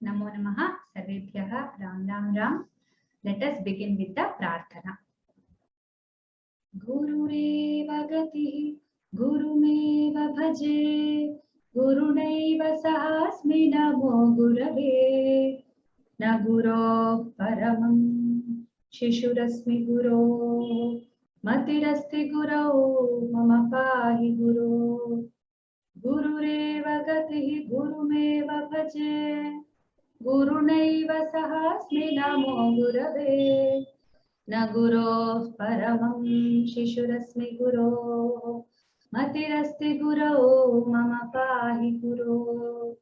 Namo Namaha Sarvebhyah Ram Ram Ram. Let us begin with the Prarthana. Gurureva Gatihi Gurumeva Bhaje Gurunaiva Sahasmi Namo Gurave Na Guro Paramam Shishurasmi Guro Matirasti Guro Mama Pahi Guru Gurureva Gatihi Gurumeva Bhaje Gurunaiva Sahasmi Namo Gurave Na Guru Paramam Shishurasmi Guru Matirasti Guru Mama Pahi Guru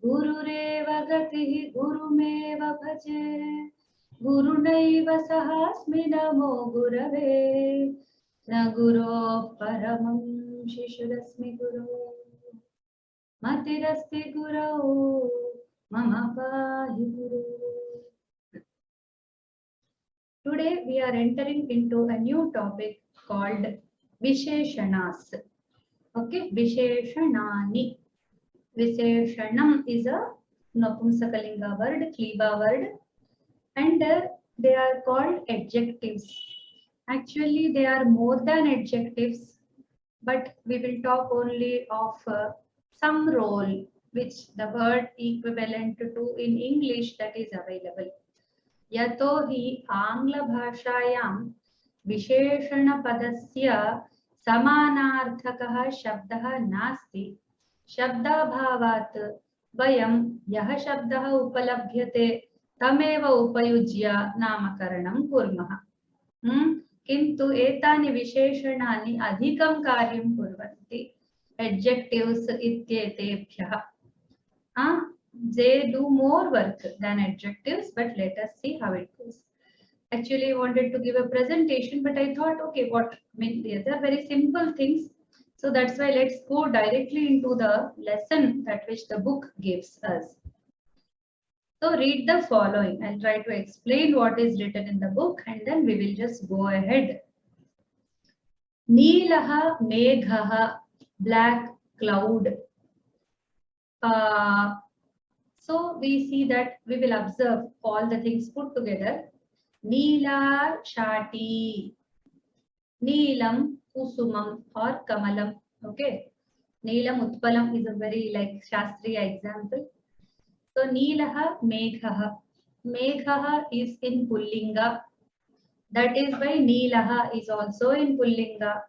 Gurureva Gatihi Gurumeva Bhaje Gurunaiva Sahasmi Namo Gurave Na Guru Paramam Shishurasmi Guru Matirasti Guru Mama Pahi Guru. Today we are entering into a new topic called Visheshanas. Okay, Visheshanani. Visheshanam is a Napumsakalinga word, Kliba word, and they are called adjectives. Actually, they are more than adjectives, but we will talk only of some role which the word equivalent to in English that is available. Yato hi Angla bhashayam Visheshana padasya samanarthakah shabdah nasti shabda bhavat vayam yah shabdah upalabhyate tameva upayujya namakaranam kurmah. Kintu etani visheshanani adhikam karyam kurvanti adjectives ityetebhyah. They do more work than adjectives, but let us see how it goes. Actually, I wanted to give a presentation, but I thought, okay, these are very simple things. So that's why let's go directly into the lesson that which the book gives us. So read the following. I'll try to explain what is written in the book and then we will just go ahead. Neelaha meghaha, black cloud. So we see that we will observe all the things put together. Neela Shati, Neelam Kusumam or Kamalam. Okay. Neelam Utpalam is a very like Shastriya example. So Neelaha Meghaha. Meghaha is in Pullinga. That is why Neelaha is also in Pullinga.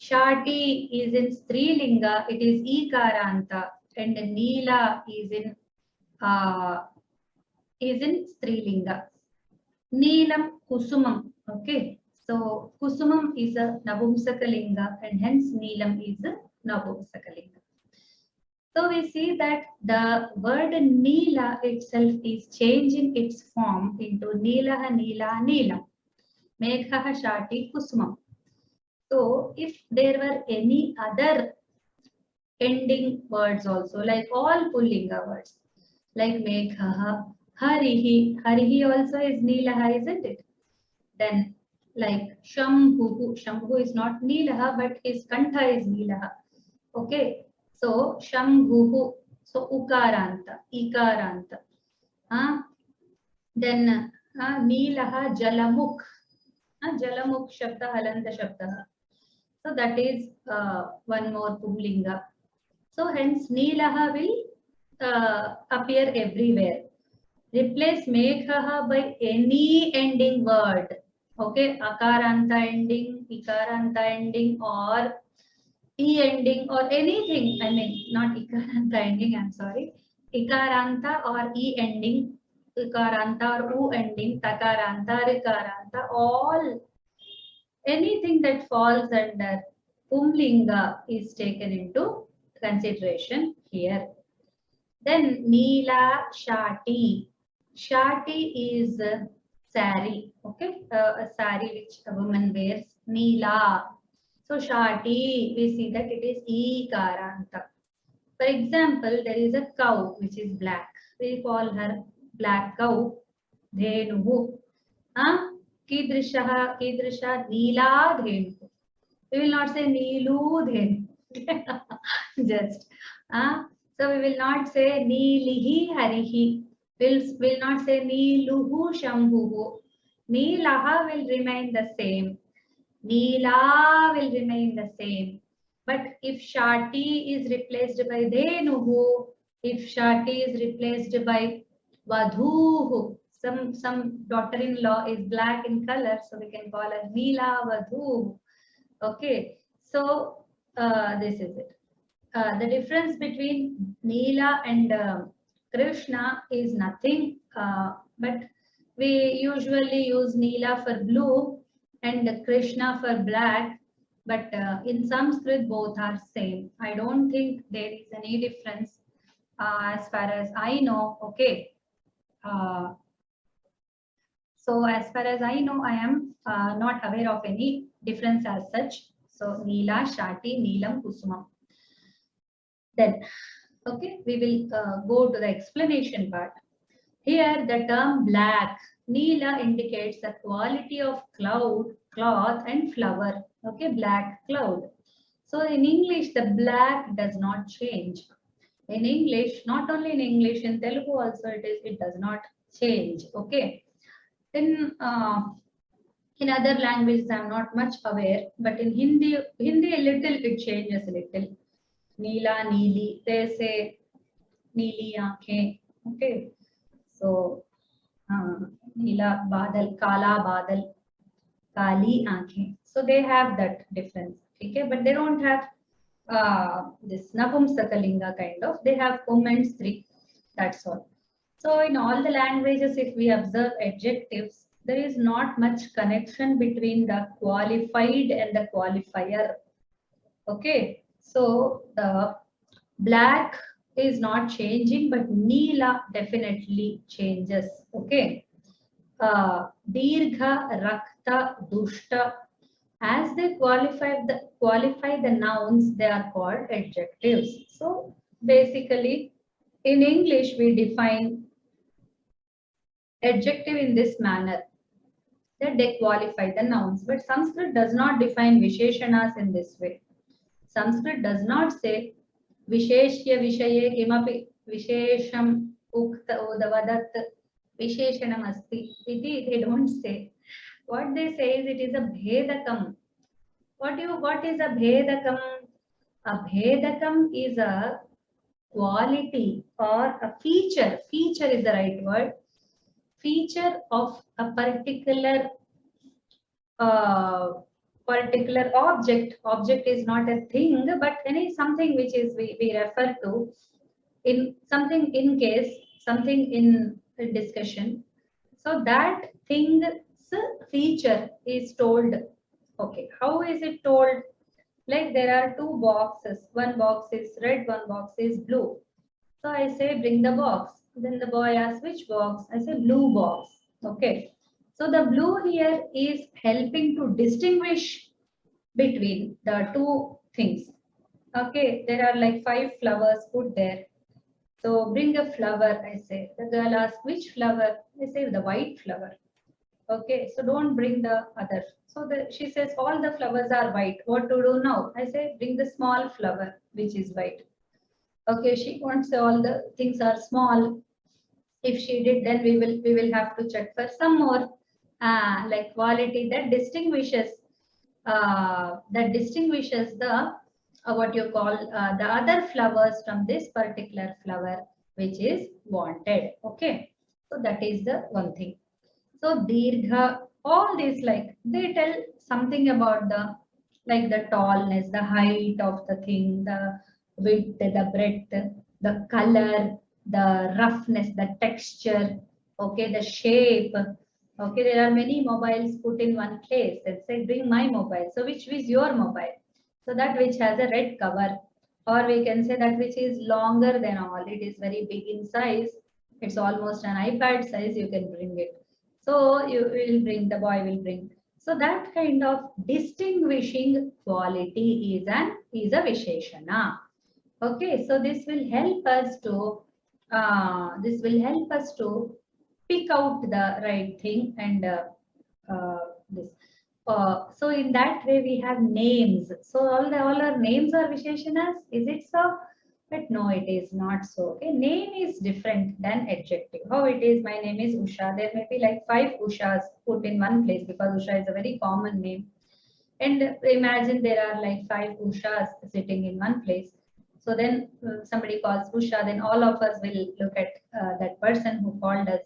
Shati is in Strilinga. It is Ikaranta. And Neela is in Strilinga. Neelam Kusumam. Okay. So Kusumam is a Navumsakalinga and hence Neelam is a Navumsakalinga. So we see that the word Neela itself is changing its form into Neelaha, Neela, Neelam. Meghaha, Shati, Kusumam. So if there were any other ending words also, like all Pullinga words, like Meghaha, Harihi. Harihi also is Neelaha, isn't it? Then like Shambhu. Shambhu is not Neelaha, but his Kantha is Neelaha. Okay. So Shambhu. So Ukaranta, Ikaranta. Then Neelaha Jalamukh. Jalamukh Shabda Halanta Shabda. So that is one more Pullinga. So hence Neelaha will appear everywhere. Replace Meghaha by any ending word. Okay, Akaranta ending, Ikaranta ending, or E ending, or anything. I mean, not Ikaranta ending, I'm sorry. Ikaranta or E ending, Ikaranta or U ending, Takaranta, Rikaranta, all anything that falls under Pumlinga is taken into consideration here. Then Neela Shati. Shati is sari, okay, a sari which a woman wears. Neela. So Shati, we see that it is Ikaranta. For example, there is a cow which is black. We call her black cow. Dhenuhu. Kidrisha Neela Dhenu. We will not say Neelu Dhenu. Just. So we will not say Neelihi Harihi. Will not say Neeluhu Shambhuhu. Neelaha will remain the same. Neela will remain the same. But if Shati is replaced by Denuhu, if Shati is replaced by Vadhuhu, some daughter-in-law is black in color, so we can call her Neela Vadhu. Okay, so this is it. The difference between Neela and Krishna is nothing, but we usually use Neela for blue and Krishna for black, but in Sanskrit both are same. I don't think there is any difference as far as I know. Okay. So as far as I know, I am not aware of any difference as such. So Neela, Shati, Neelam, Kusumam. Then, okay, we will go to the explanation part. Here, the term black, Neela indicates the quality of cloud, cloth and flower. Okay, black cloud. So in English, the black does not change. In English, not only in English, in Telugu also it does not change. Okay. In other languages, I am not much aware, but in Hindi a little it changes a little. Neela, Neeli, they say Neeli aankhein. Okay, so Neela Badal, Kala Badal, Kali aankhein. So they have that difference. Okay, but they don't have this Napumsakalinga kind of. They have and Stri. That's all. So in all the languages, if we observe adjectives, there is not much connection between the qualified and the qualifier. Okay, so the black is not changing, but Neela definitely changes. Okay, Dirgha, Rakta, Dushta, as they qualify the nouns, they are called adjectives. So basically, in English, we define adjective in this manner, that they qualify the nouns. But Sanskrit does not define Visheshanas in this way. Sanskrit does not say Visheshya Vishaye Kimapi Vishesham Ukta Udavadat Visheshanam Asti. They don't say. What they say is it is a Bhedakam. What is a Bhedakam? A Bhedakam is a quality or a feature. Feature is the right word. Feature of a particular object. Object is not a thing, but any something which is we refer to in something in case, something in discussion. So that thing's feature is told. Okay, how is it told? Like there are two boxes. One box is red, one box is blue. So I say bring the box. Then the boy asks which box? I say blue box. Okay. So the blue here is helping to distinguish between the two things. Okay. There are like 5 flowers put there. So bring a flower, I say. The girl asks which flower? I say the white flower. Okay. So don't bring the other. So she says all the flowers are white. What to do now? I say bring the small flower which is white. Okay, she wants all the things are small. If she did, then we will have to check for some more like quality that distinguishes the what you call the other flowers from this particular flower which is wanted. Okay, so that is the one thing. So dirgha, all these like they tell something about the like the tallness, the height of the thing, the width, the breadth, the color, the roughness, the texture, okay, the shape. Okay, there are many mobiles put in one place. Let's say bring my mobile. So which is your mobile? So that which has a red cover, or we can say that which is longer than all. It is very big in size. It's almost an iPad size. You can bring it. So you will bring, the boy will bring. So that kind of distinguishing quality is a Visheshana. Okay, so this will help us to pick out the right thing and this. So in that way we have names. So all our names are Visheshanas. Is it so? But no, it is not so. Okay, name is different than adjective. How it is? My name is Usha. There may be like 5 Ushas put in one place because Usha is a very common name. And imagine there are like 5 Ushas sitting in one place. So then somebody calls Usha, then all of us will look at that person who called us.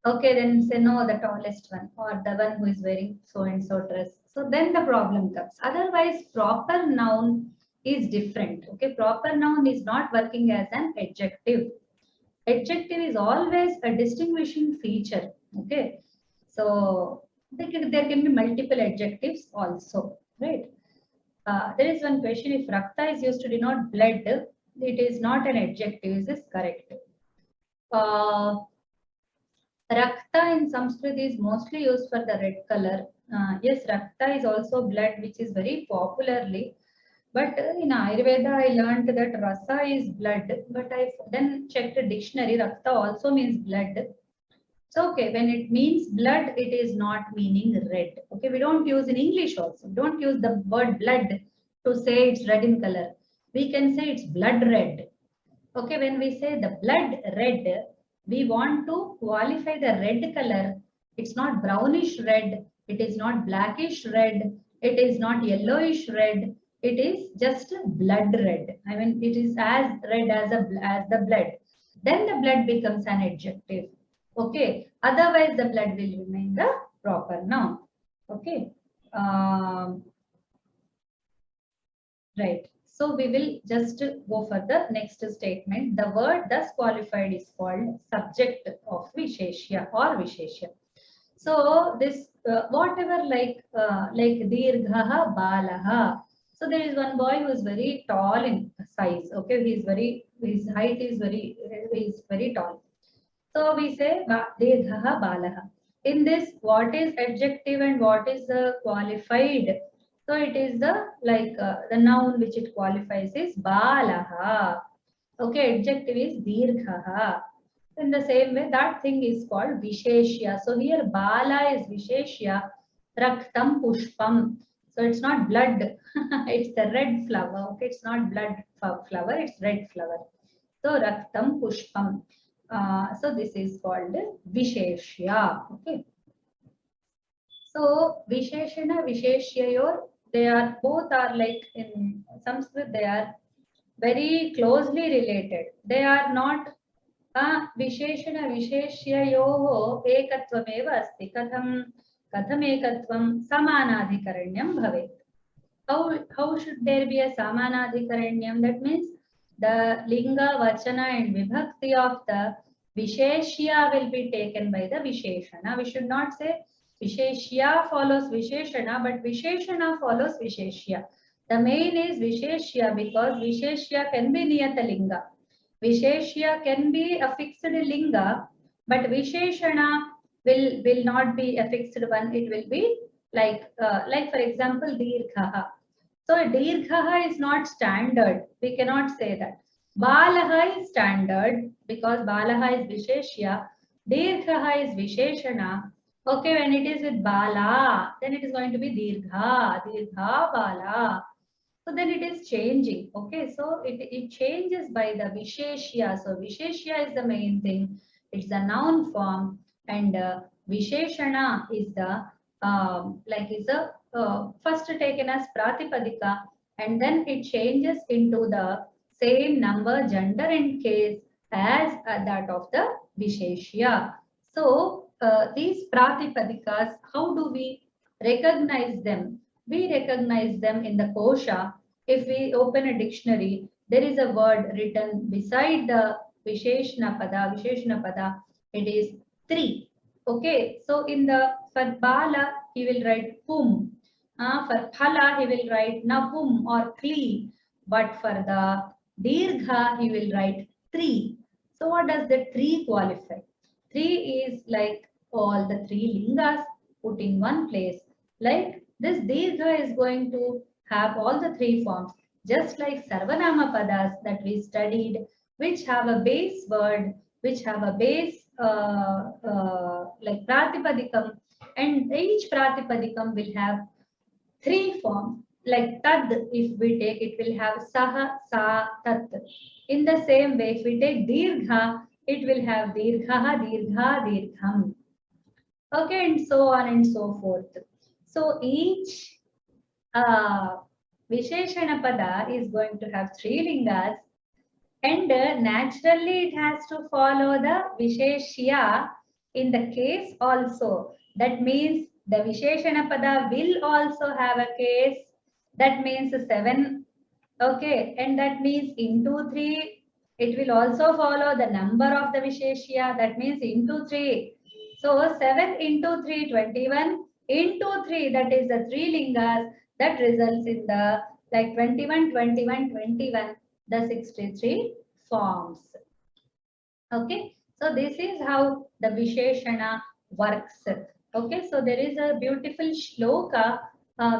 Okay, then say no, the tallest one or the one who is wearing so and so dress. So then the problem comes. Otherwise, proper noun is different. Okay, proper noun is not working as an adjective. Adjective is always a distinguishing feature. Okay, so there can be multiple adjectives also, right? There is one question: if rakta is used to denote blood, it is not an adjective. Is this correct? Uh, Rakta in Sanskrit is mostly used for the red color. Yes, Rakta is also blood, which is very popularly. But in Ayurveda, I learned that Rasa is blood. But I then checked a dictionary. Rakta also means blood. So, okay, when it means blood, it is not meaning red. Okay, we don't use in English also. Don't use the word blood to say it's red in color. We can say it's blood red. Okay, when we say the blood red, we want to qualify the red color. It's not brownish red. It is not blackish red. It is not yellowish red. It is just blood red. I mean, it is as red as the blood. Then the blood becomes an adjective. Okay. Otherwise, the blood will remain the proper noun. Okay. Right. So we will just go for the next statement. The word thus qualified is called subject of Visheshya or Visheshya. So this whatever like Dirghaha Balaha. So there is one boy who is very tall in size. Okay, his height is very tall. So we say Dirghaha Balaha. In this, what is adjective and what is the qualified? So it is the noun which it qualifies is Balaha. Okay, adjective is Dirghaha. In the same way, that thing is called Visheshya. So here Bala is Visheshya, Raktam Pushpam. So it's not blood, it's the red flower. Okay, it's not blood flower, it's red flower. So Raktam Pushpam. So this is called Visheshya. Okay. So Visheshana, Visheshyayor, they are both are like in Sanskrit, they are very closely related. They are not विशेषण विशेष्ययोः एकत्वमेव अस्ति कथम एकत्वं समानाधिकरण्यं भवेत्. How should there be a samanadhikaranyam? That means the linga, vachana and vibhakti of the visheshya will be taken by the visheshana. We should not say visheshya follows visheshana, but visheshana follows visheshya. The main is visheshya because visheshya can be niyata linga. Visheshya can be a fixed linga, but Visheshana will not be a fixed one. It will be like for example, Dirghaha. So Dirghaha is not standard. We cannot say that. Balaha is standard because Balaha is Visheshya. Dirghaha is Visheshana. Okay, when it is with Bala, then it is going to be Dirgha, Dirgha, Bala. So then it is changing. Okay, so it changes by the Visheshya. So Visheshya is the main thing. It's the noun form, and Visheshana is the first taken as Pratipadika, and then it changes into the same number, gender, and case as that of the Visheshya. So these Pratipadikas, how do we recognize them? We recognize them in the kosha. If we open a dictionary, there is a word written beside the Visheshana pada, it is 3. Okay, so for Bala, he will write Pum. For Phala, he will write Napum or Kli. But for the Dirgha, he will write 3. So what does the 3 qualify? 3 is like all the 3 lingas put in one place. Like this Dirgha is going to have all the 3 forms, just like Sarvanama Padas that we studied, which have a base word, which have a base like Pratipadikam, and each Pratipadikam will have 3 forms. like tad, if we take, it will have saha, sa, tat. In the same way, if we take dirgha, it will have dirgha, dirgha, dirgham. Okay, and so on and so forth. So each Visheshana pada is going to have three lingas, and naturally it has to follow the Visheshya in the case also. That means the Visheshana pada will also have a case. That means 7. Okay, and that means into 3. It will also follow the number of the Visheshya. That means into 3. So 7 into 3, 21. Into 3, that is the 3 lingas. That results in the like 21, 21, 21, the 63 forms. Okay, so this is how the Visheshana works. Okay, so there is a beautiful shloka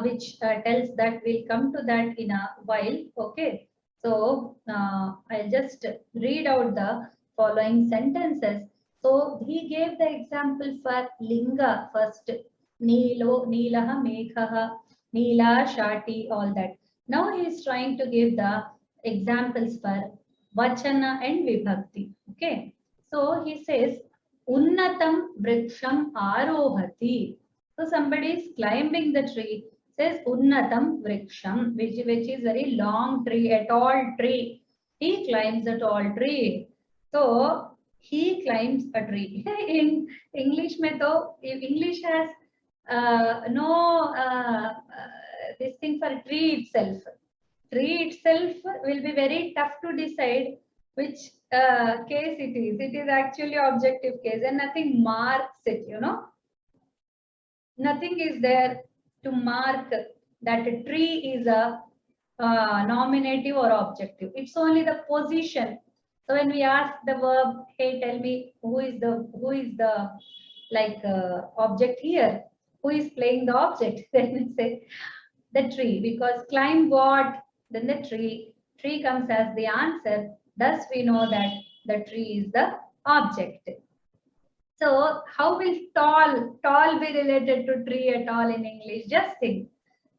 which tells that. We'll come to that in a while. Okay, so I'll just read out the following sentences. So he gave the example for linga first. Nilo, Nilaha, Mekhaha, Nila, Shati, all that. Now he is trying to give the examples for Vachana and Vibhakti. Okay. So he says, Unnatam Vriksham Arohati. So somebody is climbing the tree. Says Unnatam Vriksham, which is very long tree, a tall tree. He climbs a tall tree. So he climbs a tree. In English, English has no this thing for tree itself. Tree itself will be very tough to decide which case it is. It is actually objective case, and nothing marks it, you know. Nothing is there to mark that a tree is a nominative or objective. It's only the position. So when we ask the verb, hey, tell me who is the like object here, who is playing the object, then we say the tree, because climb what, then the tree comes as the answer. Thus we know that the tree is the object. So how will tall be related to tree at all in English? Just think.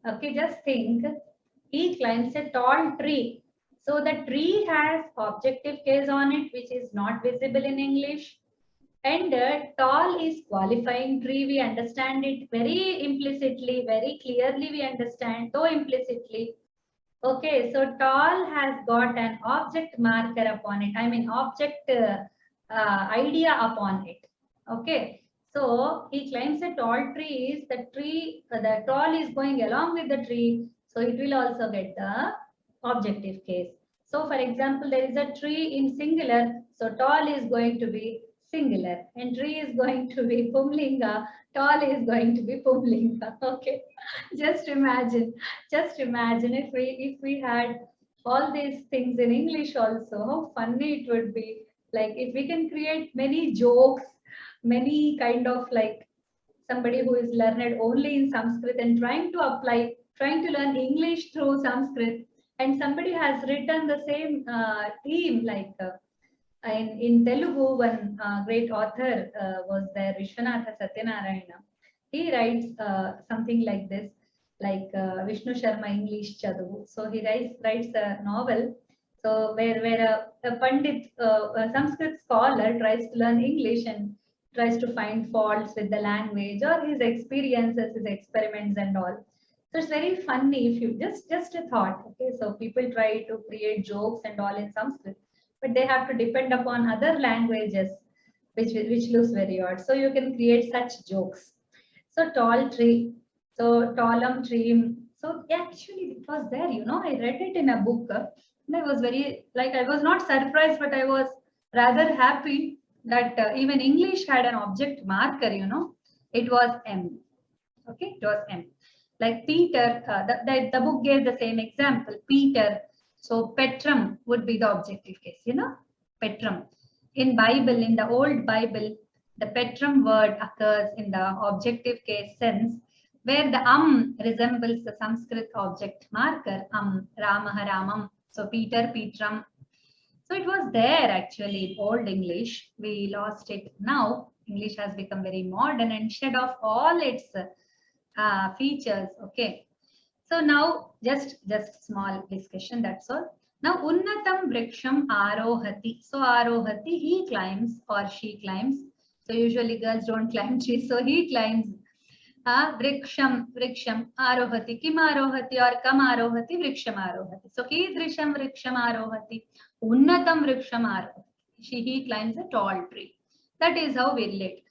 Okay, just think. He climbs a tall tree. So the tree has objective case on it, which is not visible in English. And tall is qualifying tree. We understand it very implicitly, very clearly we understand, though implicitly. Okay, so tall has got an object marker upon it. I mean object idea upon it. Okay, so he climbs a tall tree. The tall is going along with the tree. So it will also get the objective case. So for example, there is a tree in singular. So tall is going to be singular, and tree is going to be pumlinga. Tall is going to be pumlinga. Okay, just imagine if we had all these things in English also, how funny it would be. Like if we can create many jokes, many kind of like somebody who is learned only in Sanskrit and trying to learn English through Sanskrit, and somebody has written the same theme like in Telugu, one great author was there, Vishwanatha Satyanarayana. He writes something like this, like Vishnu Sharma English Chaduvu. So he writes a novel. So where a Pandit, a Sanskrit scholar tries to learn English and tries to find faults with the language or his experiences, his experiments and all. So it's very funny if you just a thought. Okay, so people try to create jokes and all in Sanskrit, but they have to depend upon other languages, which looks very odd. So you can create such jokes. So tall tree, so talum tree. So actually it was there, you know, I read it in a book and I was very, like, I was not surprised, but I was rather happy that even English had an object marker, you know, it was M. Okay, it was M. Like Peter, the book gave the same example, Peter. So Petrum would be the objective case, you know, Petrum. In Bible, in the old Bible, the Petrum word occurs in the objective case sense, where the resembles the Sanskrit object marker, Ramaha, Ramam. So Peter, Petrum. So it was there actually in old English. We lost it now. English has become very modern and shed off all its features. Okay. So now just small discussion, that's all. Now unnatam vriksham arohati. So arohati, he climbs or she climbs. So usually girls don't climb trees, so he climbs. Vriksham arohati, kim arohati or kam arohati, vriksham arohati. So kidrisham vriksham arohati, unnatam vriksham arohati. He climbs a tall tree. That is how we relate.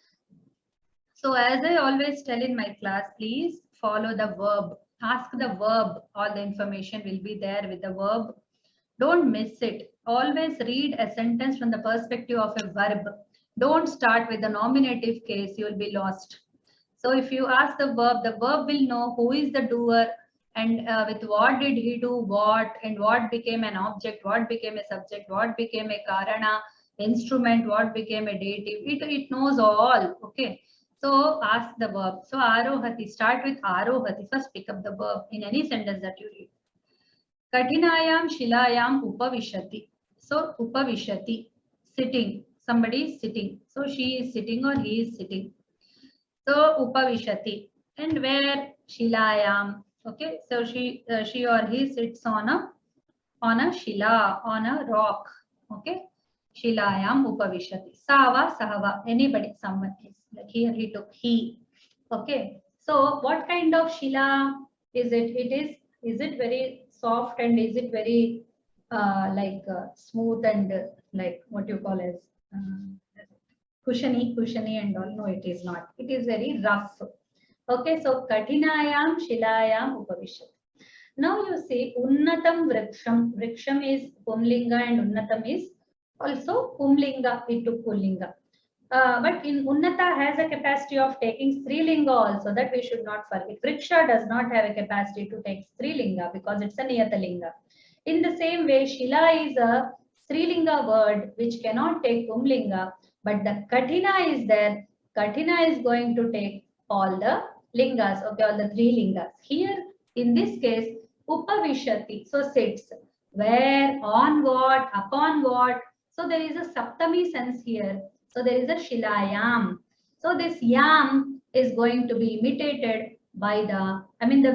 So as I always tell in my class, please follow the verb. Ask the verb. All the information will be there with the verb. Don't miss it. Always read a sentence from the perspective of a verb. Don't start with the nominative case. You will be lost. So if you ask the verb will know who is the doer and with what did he do what, and what became an object, what became a subject, what became a karana, instrument, what became a dative. It knows all. Okay. So ask the verb. So arohati, start with arohati. First pick up the verb in any sentence that you read. Katinayam shilayam upavishati. So upavishati, sitting. Somebody is sitting. So she is sitting or he is sitting. So upavishati. And where shilayam. Okay. So she or he sits on a shila, on a rock. Okay. Shilayam upavishati. Sava, sahava. Anybody, someone is. Like here he took he. Okay. So what kind of shila is it? Is it very soft and is it very smooth and like what you call as cushiony and all? No, it is not. It is very rough. Okay. So katinayam shilayam upavishati. Now you see unnatam vriksham. Vriksham is pumlinga and unnatam is also pumlinga. It took pullinga. But in Unnata has a capacity of taking Strilinga also, that we should not forget. Vriksha does not have a capacity to take Strilinga because it's a Niyatalinga. In the same way, Shila is a Strilinga word which cannot take Pumlinga, but the Kathina is there. Kathina is going to take all the lingas, okay, all the three lingas. Here, in this case, Upavishati, so sits. Where, on what, upon what. So there is a Saptami sense here. So there is a shilayam. So this yam is going to be imitated by the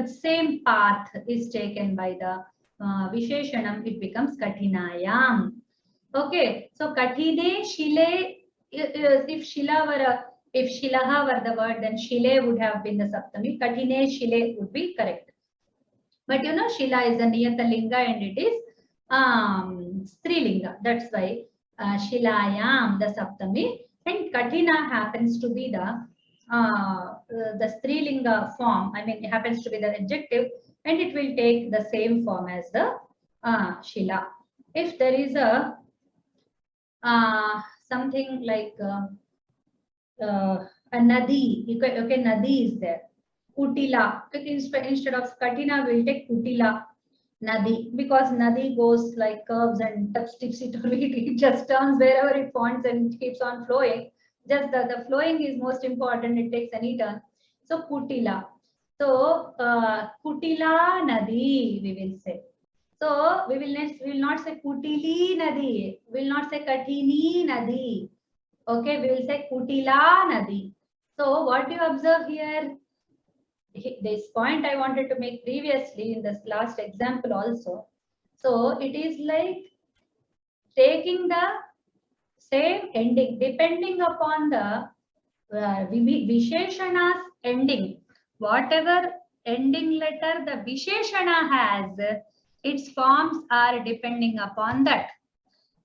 same path is taken by the Visheshanam. It becomes katinayam. Okay. So katine shile. If shilaha were the word, then shile would have been the saptami. Katine shile would be correct. But you know, shila is a niyatalinga and it is strilinga. That's why. Shilayam, the saptami, and katina happens to be the strilinga form. It happens to be the adjective, and it will take the same form as the shila. If there is a something like a nadi, okay, nadi is there. Kutila. Instead of katina, we'll take kutila. Nadi, because Nadi goes like curves and tipsy turvy, it just turns wherever it wants and keeps on flowing. Just the flowing is most important, it takes any turn. So Kutila. So Kutila Nadi, we will say. So we will not say Kutili Nadi, we will not say Katini Nadi. Okay, we will say Kutila Nadi. So what do you observe here? This point I wanted to make previously in this last example also. So it is like taking the same ending depending upon the Visheshana's ending. Whatever ending letter the Visheshana has, its forms are depending upon that.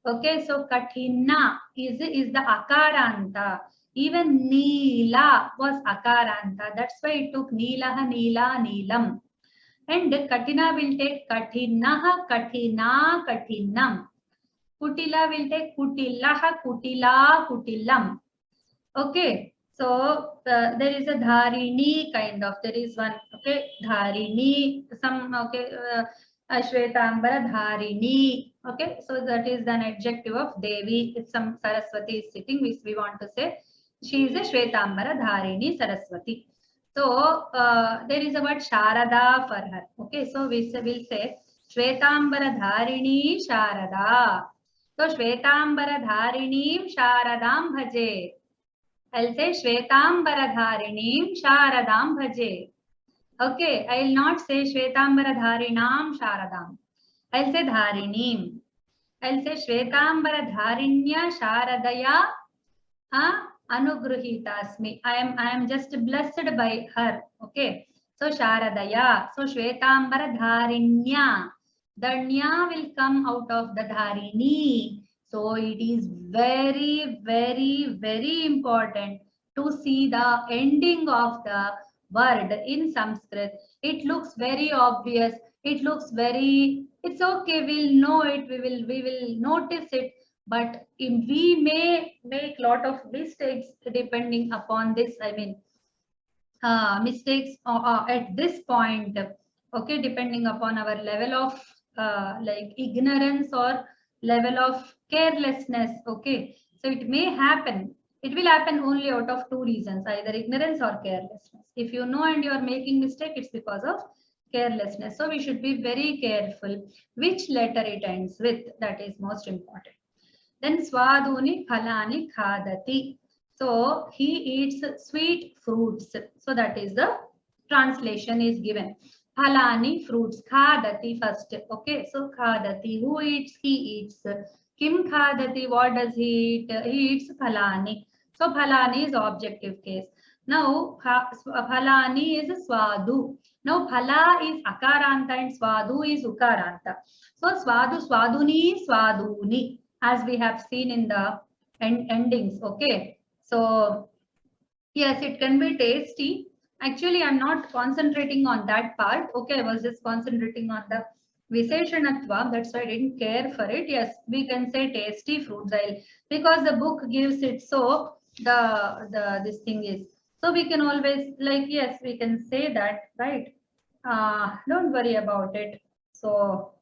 Okay, so Kathina is the Akaranta. Even Neela was Akaranta. That's why it took Neelaha, Neela, Neelam. And Katina will take Katinaha, Katina, Katinam. Kutila will take Kutilaha, Kutila, Kutilam. Okay, so there is a Dharini kind of. There is one, okay, Dharini, some, okay, Shvetambara Dharini. Okay, so that is an adjective of Devi. If some Saraswati is sitting, we want to say she is a Shvetambara Dharini Saraswati. So there is a word Sharada for her. Okay, so we will say Shvetambara Dharini Sharada. So Shvetambara Dharini Sharadam Bhaje. I'll say Shvetambara Dharini Sharadam Bhaje. Okay, I will not say Shvetambara Dharinam Sharadam. I will say Dharinim. I will say Shvetambara Dharinya Sharadaya Anugruhitasmi. I am just blessed by her. Okay. So Sharadaya. So Shvetambara Dharinya. The Nya will come out of the Dharini. So it is very, very, very important to see the ending of the word in Sanskrit. It looks very obvious. It looks very, it's okay. We'll know it. We will notice it. But we may make lot of mistakes depending upon this. I mean, mistakes at this point. Okay, depending upon our level of like ignorance or level of carelessness. Okay, so it may happen. It will happen only out of two reasons, either ignorance or carelessness. If you know and you are making mistake, it's because of carelessness. So we should be very careful which letter it ends with. That is most important. Then swaduni phalani khadati. So he eats sweet fruits. So that is the translation is given. Phalani fruits. Khadati first. Okay. So khadati. Who eats? He eats. Kim khadati. What does he eat? He eats phalani. So phalani is objective case. Now phalani is swadu. Now phala is akaranta and swadu is ukaranta. So swadu, swaduni, swaduni, as we have seen in the endings. Okay. So yes, it can be tasty. Actually, I'm not concentrating on that part. Okay, I was just concentrating on the Visheshanatva. That's why I didn't care for it. Yes, we can say tasty fruits. Because the book gives it, so this thing is. So we can always, like, yes, we can say that, right? Don't worry about it. So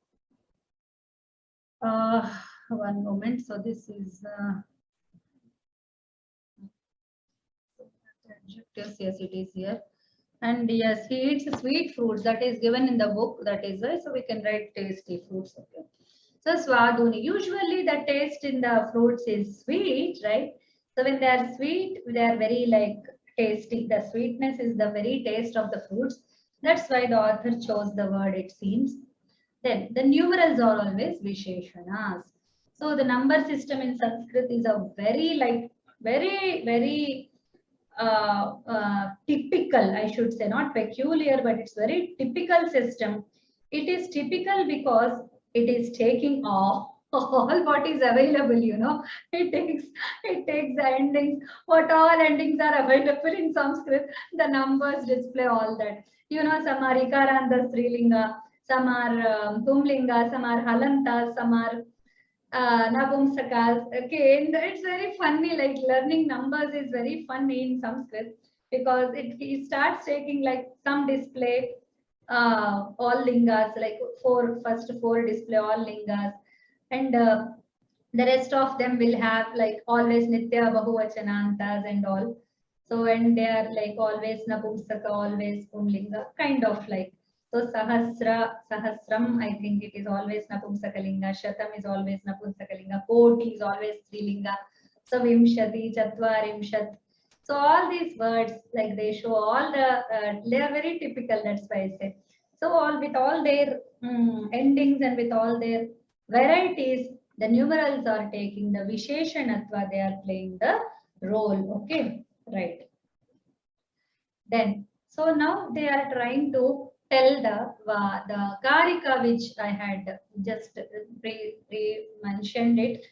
one moment. So this is adjectives. Yes, it is here. And yes, he eats sweet fruits. That is given in the book. That is why. So we can write tasty fruits. Okay. So swaduni. Usually the taste in the fruits is sweet, right? So when they are sweet, they are very like tasty. The sweetness is the very taste of the fruits. That's why the author chose the word, it seems. Then the numerals are always Visheshanas. So the number system in Sanskrit is a very very typical, I should say, not peculiar, but it's very typical system. It is typical because it is taking all what is available, you know. It takes the endings. What all endings are available in Sanskrit, the numbers display all that. You know, some are Ikaranta Strilinga, some are Pumlinga, some are Halanta, some are Napumsakas. Okay, and it's very funny, like learning numbers is very funny in Sanskrit because it starts taking like some display all lingas, like first four display all lingas, and the rest of them will have like always Nitya Bahuvachanantas and all. So, and they are like always Napumsaka, always Pumlinga, kind of like. So Sahasram, I think it is always Napumsakalinga. Shatam is always Napumsakalinga. Koti is always Strilinga. So Vimshati, Chatvarimshat. So all these words, like they show all the, they are very typical. That's why I say. So all with all their endings and with all their varieties, the numerals are taking the Visheshanatva. They are playing the role. Okay, right. Then, so now they are trying to tell the karika which I had just mentioned it.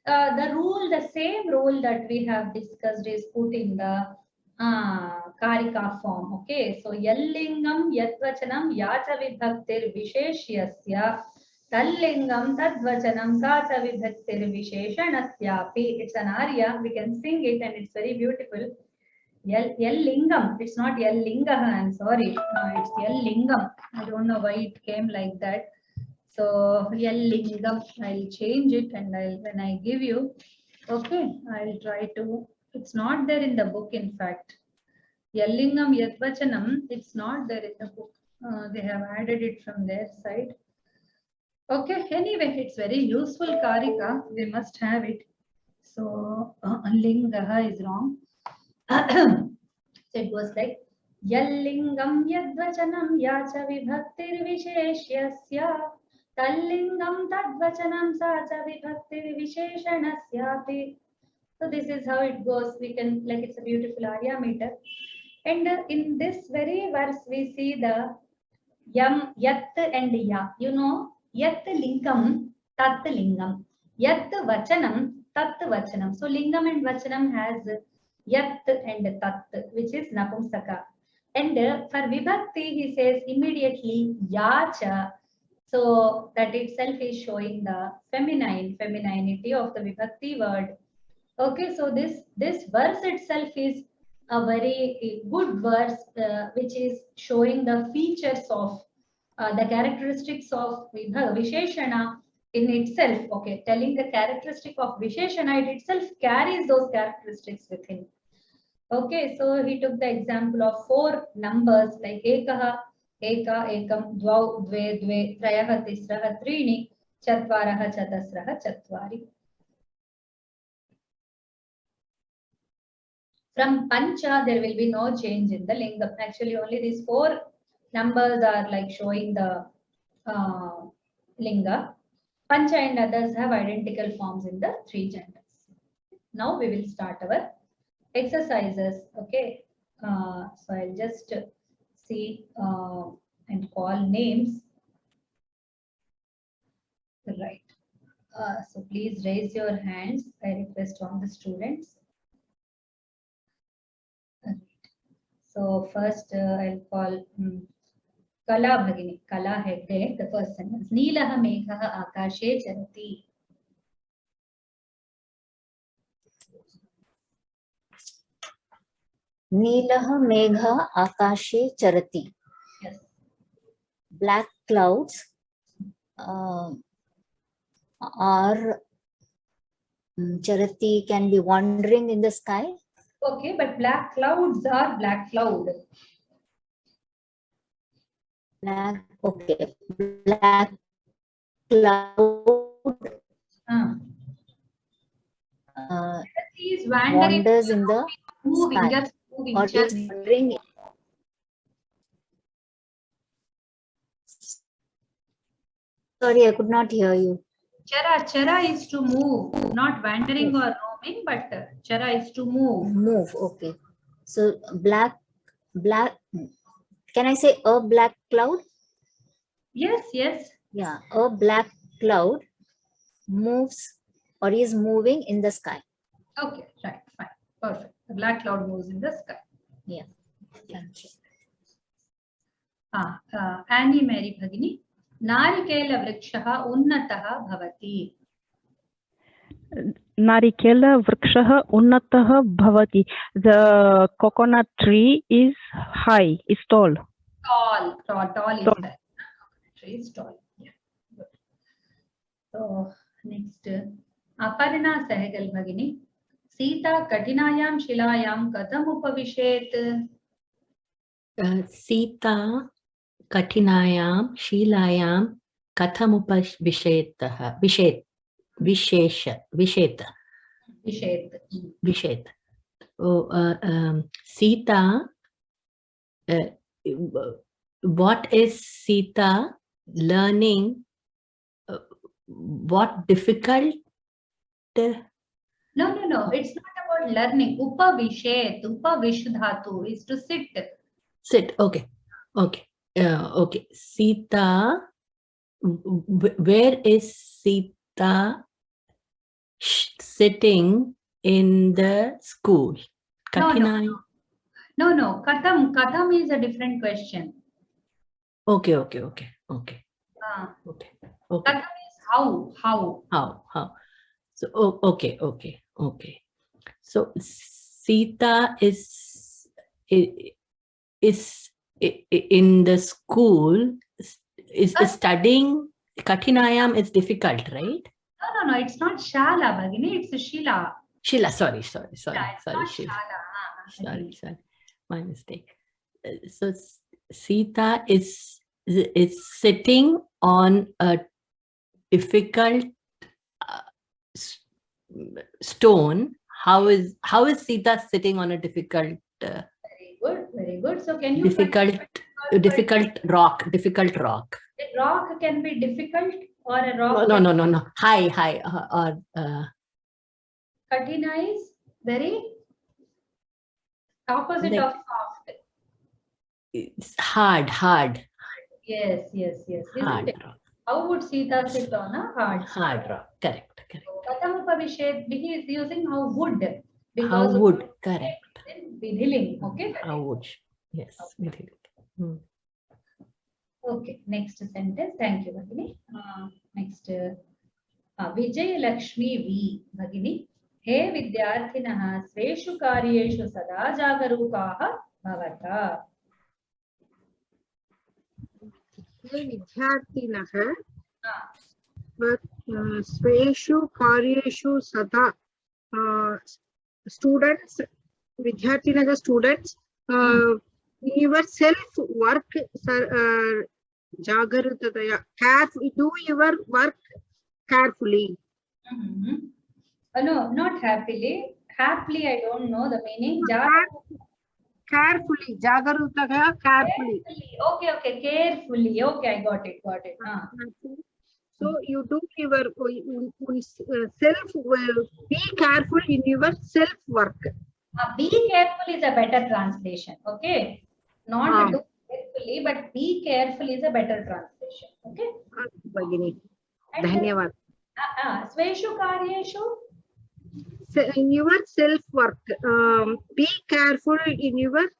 The rule, the same rule that we have discussed is put in the karika form. Okay, so yallingam yatvachanam yacha vibhaktir visheshyasya tallingam tadvachanam kacha vibhaktir visheshanasyapi. It's an arya. We can sing it and it's very beautiful. Lingam. It's not Lingaha. I'm sorry. It's Lingam. I don't know why it came like that. So Lingam. I'll change it and when I give you. Okay. I'll try to. It's not there in the book. In fact, Yallingam Yatvachanam. It's not there in the book. They have added it from their side. Okay. Anyway, it's very useful karika. We must have it. So Lingaha is wrong. So it was like Yallingam yadvachanam yacha vibhaktir visheshyasya tallingam tadvachanam sacha vibhaktir visheshanasyapi. So this is how it goes. We can, like, it's a beautiful arya meter. And in this very verse, we see the yam, yat and ya. You know, yat lingam, tat lingam. Yat vachanam, tat vachanam. So lingam and vachanam has yat and tat, which is napumsaka. And for vibhakti, he says immediately yacha. So that itself is showing the femininity of the vibhakti word. Okay, so this verse itself is a very good verse, which is showing the features of the characteristics of Visheshana in itself. Okay, telling the characteristic of Visheshana, it itself carries those characteristics within. Okay, so he took the example of 4 numbers like Ekaha, Eka, Ekam, Dvau, Dve, Dve, Trayaha, Tisraha, Trini, Chatvaraha, Chatasraha, Chatvari. From Pancha, there will be no change in the lingam. Actually, only these 4 numbers are like showing the linga. Pancha and others have identical forms in the 3 genders. Now we will start our exercises. Okay. So I'll just see and call names. Right. So please raise your hands. I request all the students. So first I'll call Kala Bhagini, Kala Hegde, the first sentence. Neelaha Meghaha Akashe Charati. Neelaha Megha Akashe Charati. Yes. Black clouds are Charati can be wandering in the sky. Okay, but black clouds are black cloud. Black, okay. Black cloud is wandering, wanders in the moving, sky. just moving. Or is wandering. Sorry, I could not hear you. Chara is to move, not wandering or roaming, but chara is to move. Move, okay. So black, can I say a black cloud? Yes, yes. Yeah, a black cloud moves or is moving in the sky. Okay, right, fine, perfect. The black cloud moves in the sky. Yeah, thank you. Annie Mary Bhagini. Narikela vrikshaha unnataha bhavati. Narikela vrikshaha unnataha bhavati. The coconut tree is high, is tall. Tall is high. Coconut tree is tall. Yeah. Good. So next, Aparna Sahegal Bhagini. Sita katinayam shilayam katham upavishet. Sita katinayam shilayam katham upavishetah vishet. Sita, what is Sita learning? What difficult? No. It's not about learning. Upavishet, upavishdhatu is to sit. Sit. Okay. Okay. Sita. Where is Sita sitting in the school? No. Katham is a different question. Okay. Okay. Katham is how. So okay. So Sita is in the school, is studying. Katinayam is difficult, right? No, it's not Shala, Bhagini, it's Shila. Shila, sorry. Yeah, Sorry, Shila. Sorry, my mistake. So Sita is sitting on a difficult stone. How is Sita sitting on a difficult good, very good. So can you difficult rock. A rock can be difficult or a rock. No. High. Katina is very opposite Like, of soft. it's hard. Yes. Isn't Hard it? rock. How would Sita sit on a hard? Hard rock. Correct. Patamupavisheth, he is using how would. How Because of would. Correct. Vidhiling. Okay. How would. Yes. Okay. Hmm. Okay, next sentence. Thank you, Bhagini. Next, Vijay Lakshmi V. Bhagini. He vidyarthinah sveshu karyeshu sada jagarukaah bhavata. हे विद्यार्थिनः स्वेषु कार्येषु सदा students विद्यार्थिनः students in your self work jagarutaya, do your work carefully. No, not happily. Happily, I don't know the meaning. Carefully, jagarutaya, carefully. Okay, carefully. Okay, I got it. So you do your self, be careful in your self work. Be careful is a better translation. Okay, not do carefully, but be careful is a better translation. Okay. Bhagini, dhanyavad. Sveshu karyeshu. In your self work, be careful in your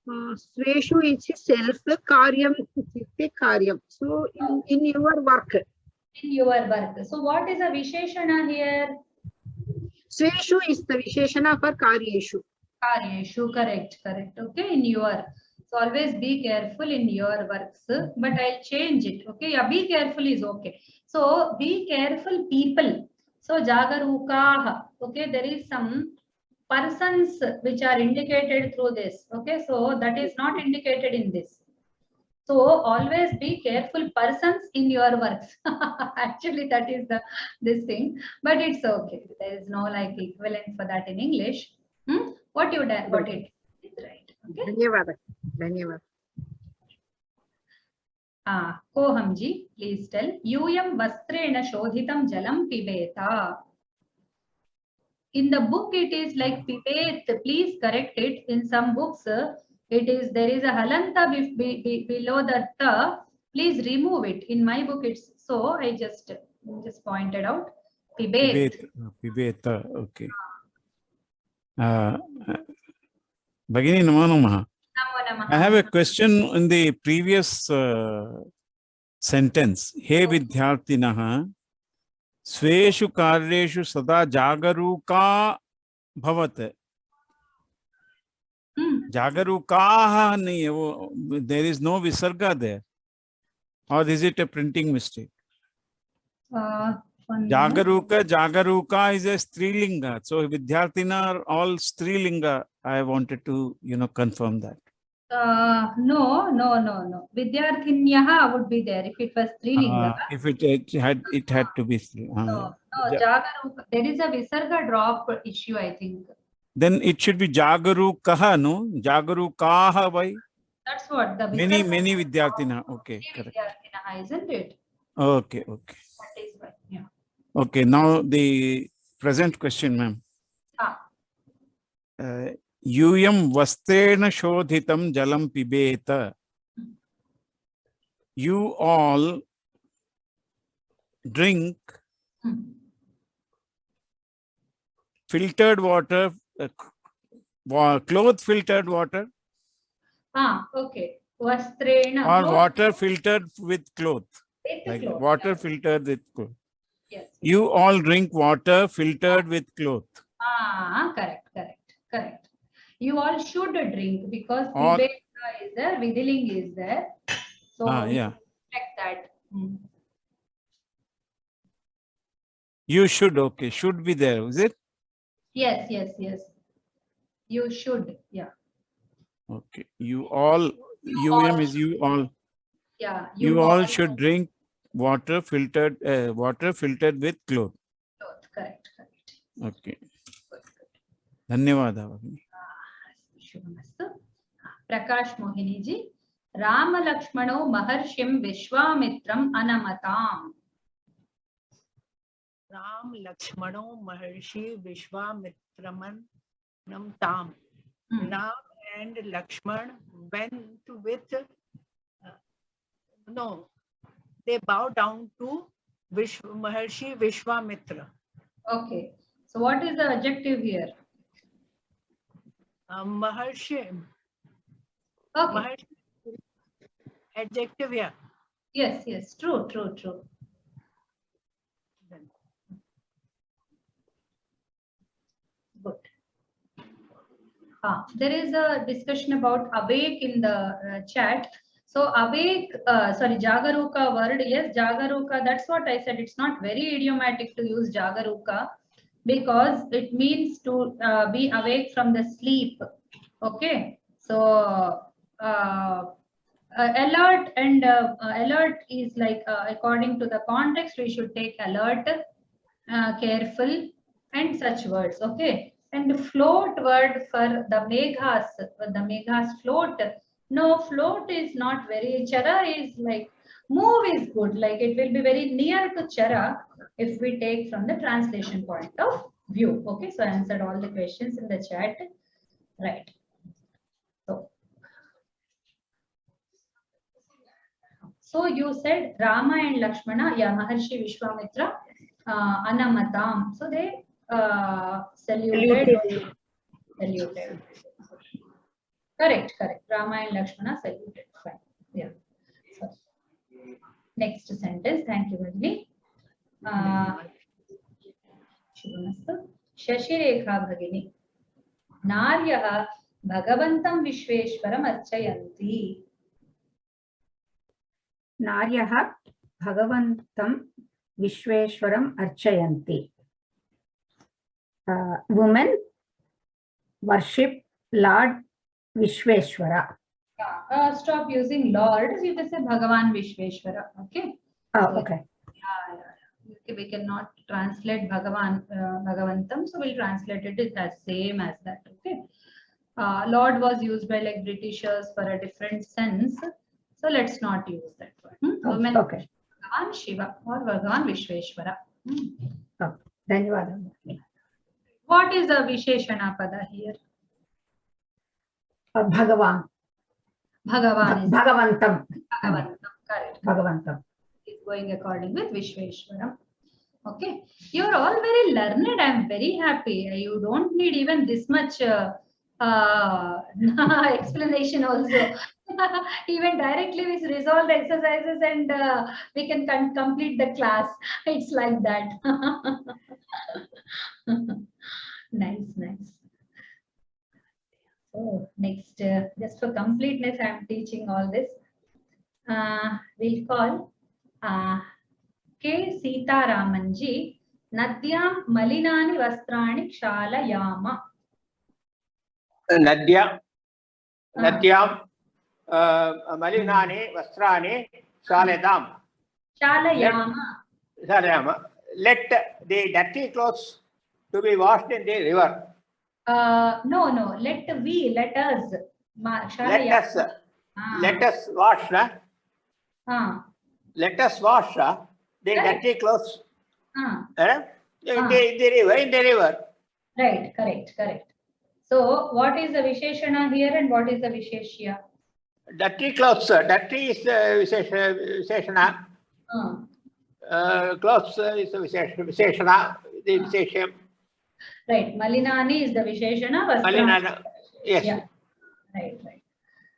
Sveshu is self, karyam is karyam. So in your work. In your work. So what is a visheshana here? Sveshu is the visheshana for karyeshu. Karyeshu, correct. Okay, in your. So always be careful in your works, but I'll change it. Okay, yeah, be careful is okay. So be careful, people. So jagarukaah. Okay, there is some persons which are indicated through this. Okay, so that is not indicated in this. So always be careful, persons in your works. Actually, that is this thing, but it's okay. There is no like equivalent for that in English. What you done? What it is right? Okay. Dhanyavad. Kohamji, please tell. Yuyam vastrena shodhitam jalam pibeta. In the book, it is like pibet. Please correct it. In some books, it is there is a halanta below the ta. Please remove it. In my book, it's so. I just pointed out. Pibet. Pibeta. Okay. Bhagini, Namo Namaha. I have a question in the previous sentence. He vidyarthinah sveshu karyeshu sada jagaruka bhavat. Jagarukaah nahi, there is no visarga there. Or is it a printing mistake? Jagaruka is a strilinga. So vidyarthina are all strilinga. I wanted to, confirm that. No. Vidyarthinyaha would be there if it was strilinga. If it had to be strilinga. No, jagaruka. There is a visarga drop issue, I think. Then it should be jagarukaha, no? Jagarukaha, why? That's what the many vidyarthina. Okay, correct. Vidyarthinaha, isn't it? Okay. That is why. Yeah. Okay, now the present question, ma'am. Yuyam vastrena shodhitam jalam pibeta. You all drink filtered water, cloth filtered water. Okay. Vastrena. Or water filtered with cloth. Like cloth. Water filtered with cloth. Yes. You all drink water filtered with cloth. Correct. You all should drink because pibeta is there, vidhiling is there. So yeah. Check that. You should, okay. Should be there, is it? Yes. You should, yeah. Okay. You all, is you all. Yeah. You all should drink water filtered with cloth. Correct. Okay. Dhanyavada. Shubhamastu. Prakash Mohini ji. Rama Lakshmano Maharshim Vishwamitram Anamatam. Ram Lakshmano Maharshi Vishwamitram Namtam. Ram and Lakshman went with they bow down to Maharshi Vishwamitra. Okay. So what is the adjective here? Maharshi. Okay. Maharshi. Adjective here. Yes, yes. True. Good. There is a discussion about awake in the chat. So awake, Jagaruka word, yes, Jagaruka, that's what I said. It's not very idiomatic to use Jagaruka because it means to be awake from the sleep. Okay. So alert and alert is like according to the context, we should take alert, careful and such words. Okay. And float word for the meghas float. No, float is not very, chara is like, move is good, like it will be very near to chara if we take from the translation point of view. Okay, so I answered all the questions in the chat. Right. So you said Rama and Lakshmana, yeah, Maharshi Vishwamitra, Anamatam. So they saluted. Correct. Rama and Lakshmana saluted. Fine. Yeah. So, next sentence. Thank you, Rajni. Shubhamastu. Shashirekha Bhagini. Naryaha Bhagavantam Vishweshwaram Archayanti. Naryaha Bhagavantam Vishweshwaram Archayanti. Women worship Lord Vishweshwara. Stop using Lord. You can say Bhagavan Vishweshwara. Okay. Okay. Yeah. We cannot translate Bhagavan, Bhagavantam. So we'll translate it as same as that. Okay. Lord was used by like Britishers for a different sense. So let's not use that word. Women Okay. Bhagavan Shiva or Bhagavan Vishweshwara. Dhanyavada. What is a Visheshana Pada here? Bhagavan. Bhagavan is Bhagavantam. Correct. Bhagavantam. Is going according with Vishweshwaram. Okay. You're all very learned. I'm very happy. You don't need even this much explanation also. Even directly we resolve the exercises and we can complete the class. It's like that. Nice. So next, just for completeness, I'm teaching all this. We'll call K. Sitaramanji Nadyam Malinani Vastrani Kshalayama. Nadyam Malinani Vastrani Shalayama. Let the dirty clothes to be washed in the river. No. Let us. Let us wash. Let us wash the dirty clothes in the river. Right. Correct. So what is the Visheshana here and what is the Visheshya? Dirty clothes. Dirty is Visheshana. Clothes is Visheshana. The Vishesham. Right. Malinani is the Visheshana. Malinana. Yes. Yeah. Right.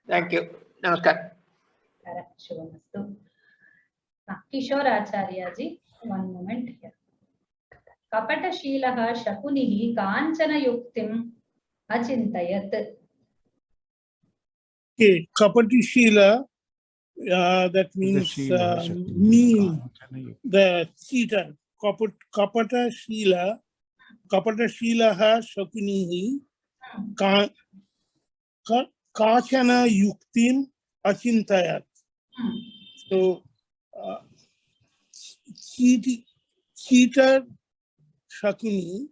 Thank you. Namaskar. Correct. Shubhamastu. Kishore Acharya ji, one moment here. Kapata Shilaha Shakunihi Kanchana Yuktim Achintayat. Okay, Kapati Shila, that means mean, the cheater. Kapata Shila Shakunihi Kachana Yuktim Achintayat. So, cheater Shakuni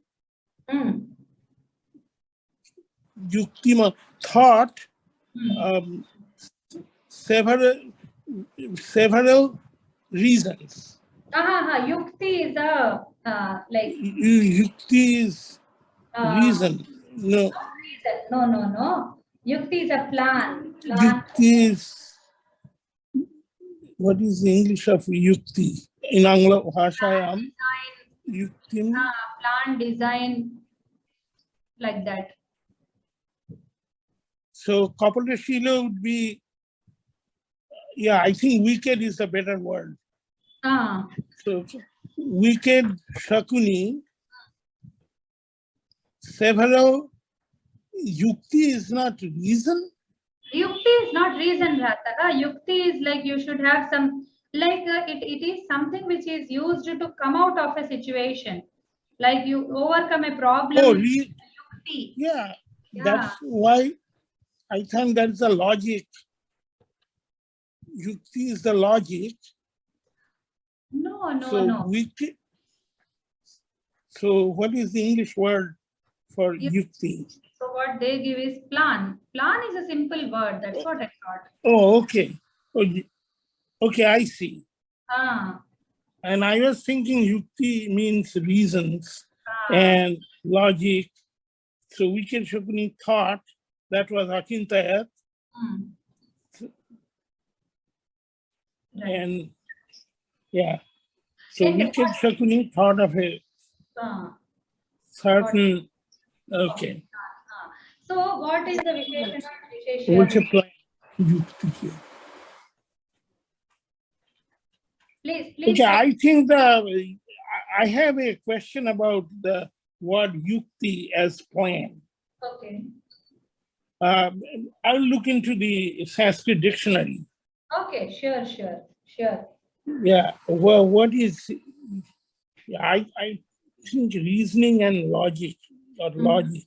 Yuktima. thought Hmm. several reasons. Yukti is a like Yukti is reason. No, not reason. No. Yukti is a plan. yukti is, what is the English of yukti? In Anglo Bhashayam, yuktim. Plan, design, like that. So Kapalashila would be, yeah, I think wicked is a better word. So wicked Shakuni, several, yukti is not reason. Yukti is not reason, Rataka. Yukti is like you should have some, like it is something which is used to come out of a situation. Like you overcome a problem. Oh, Yukti. yeah, that's why I think that's the logic. Yukti is the logic. No. Wicked. So what is the English word for yukti? So what they give is plan. Plan is a simple word. That's what I thought. Oh, okay. Okay, I see. Ah. And I was thinking yukti means reasons and logic. So wicked Shakuni thought that was Akintayat. Right. And yeah. So wicked Shakuni thought of a certain, okay. So what is the Visheshana? Which apply yukti here. Please. Okay, I think I have a question about the word yukti as plan. Okay. I'll look into the Sanskrit dictionary. Okay, sure. Yeah, well, what is, yeah, I think reasoning and logic or logic.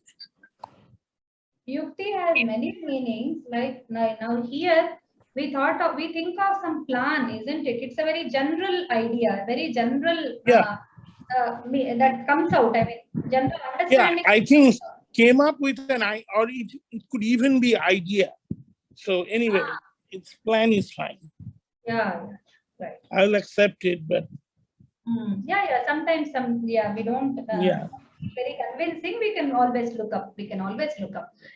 Yukti has many meanings. Like now here we think of some plan, isn't it? It's a very general idea, very general that comes out. I mean, general understanding. Yeah, I think came up with or it could even be idea. So anyway, its plan is fine. Yeah, right. I'll accept it, but Sometimes we don't. Very convincing. We can always look up.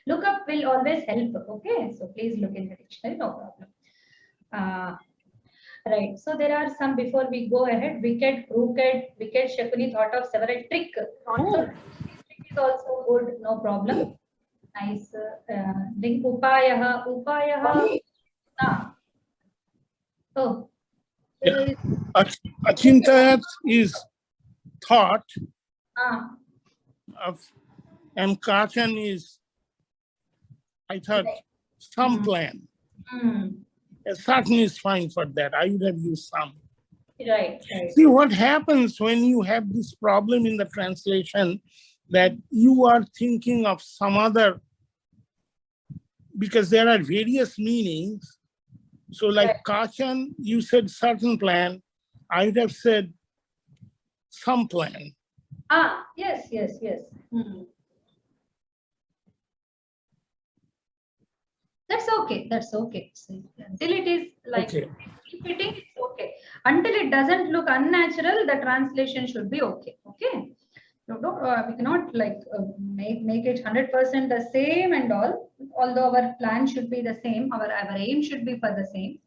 Look up will always help. Okay, so please look in the dictionary. No problem. Right. So there are some, before we go ahead, wicked, crooked, wicked Shakuni thought of several trick. So trick is also good. No problem. Nice. Then upayaha. Oh. yeah. Achintayat is thought of, and Kachan is, I thought, some plan. A certain is fine for that. I would have used some. Right. See what happens when you have this problem in the translation, that you are thinking of some other, because there are various meanings. So like Kachan, you said certain plan. I would have said some plan. Yes. That's okay. Until it is like repeating, it's okay. Until it doesn't look unnatural, the translation should be okay. Okay. We cannot like make it 100% the same and all. Although our plan should be the same, our aim should be for the same.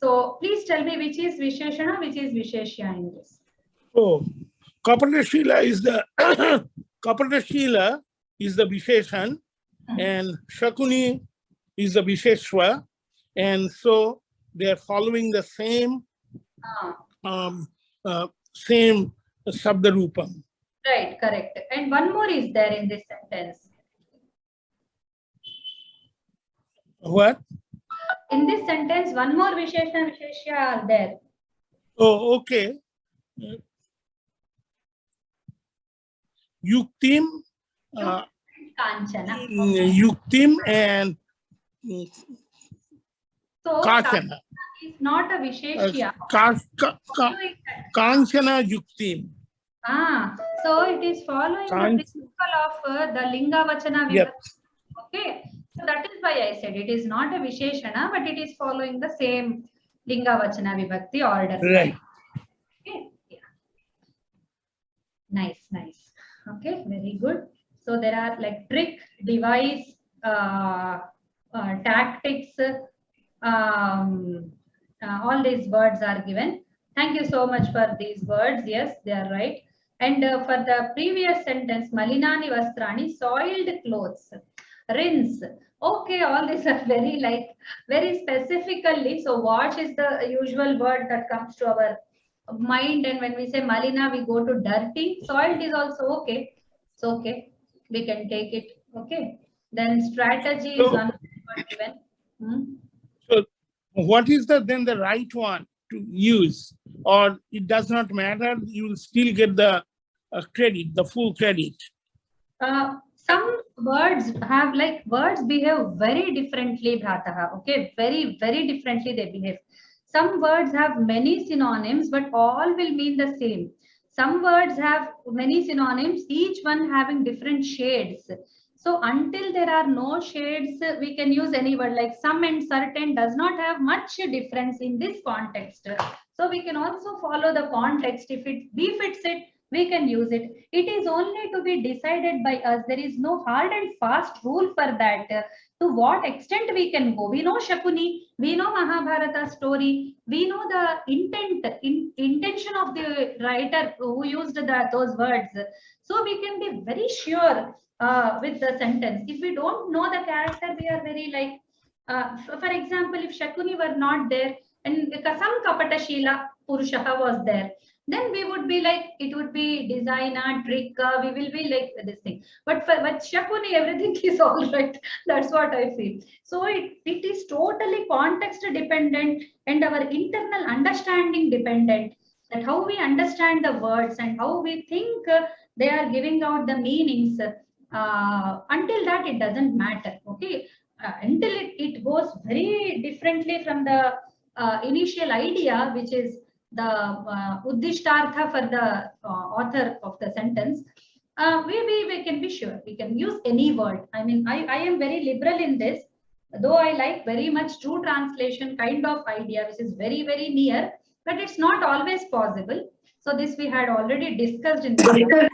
So please tell me which is Visheshana, which is Visheshya in this. Oh, Kapatashila is the Kapatashila is the Visheshan, and Shakuni is the Visheshwa, and so they are following the same same Sabdarupam. Right, correct. And one more is there in this sentence. What? In this sentence, one more Visheshana and Visheshya are there. Oh, okay. Yuktim, Kanchana. Yuktim and So Kachana. is not a Visheshya. Kanchana Yuktim. So it is following the principle of the Linga Vachana. Yep. Okay. So that is why I said it is not a Visheshana, but it is following the same Linga Vachana Vibhakti order. Right. Okay. Yeah. Nice, nice. Okay, very good. So there are like trick, device, tactics, all these words are given. Thank you so much for these words. Yes, they are right. And for the previous sentence, Malinani Vastrani, soiled clothes, rinse. Okay, all these are very very specifically. So wash is the usual word that comes to our mind, and when we say Malina, we go to dirty. Soiled is also okay. It's okay. We can take it. Okay. Then strategy is one given. So what is then the right one to use, or it does not matter? You will still get the credit, the full credit. Some words have words behave very differently, Bhrataha. Okay, very, very differently they behave. Some words have many synonyms, but all will mean the same. Some words have many synonyms, each one having different shades. So until there are no shades, we can use any word. Like some and certain does not have much difference in this context. So we can also follow the context. If it befits it, we can use it. It is only to be decided by us. There is no hard and fast rule for that. To what extent we can go. We know Shakuni, we know Mahabharata story, we know the intention of the writer who used those words. So we can be very sure with the sentence. If we don't know the character, we are very for example, if Shakuni were not there and some Kapata Shila Purushaha was there, then we would be it would be designer, trick, we will be this thing. But for Shakuni, everything is all right. That's what I feel. So it is totally context dependent and our internal understanding dependent, that how we understand the words and how we think they are giving out the meanings. Until that, it doesn't matter. Okay. Until it goes very differently from the initial idea, which is the uddishtartha for the author of the sentence, we can be sure we can use any word. I mean, I am very liberal in this, though I like very much true translation kind of idea, which is very, very near, but it's not always possible. So this we had already discussed in the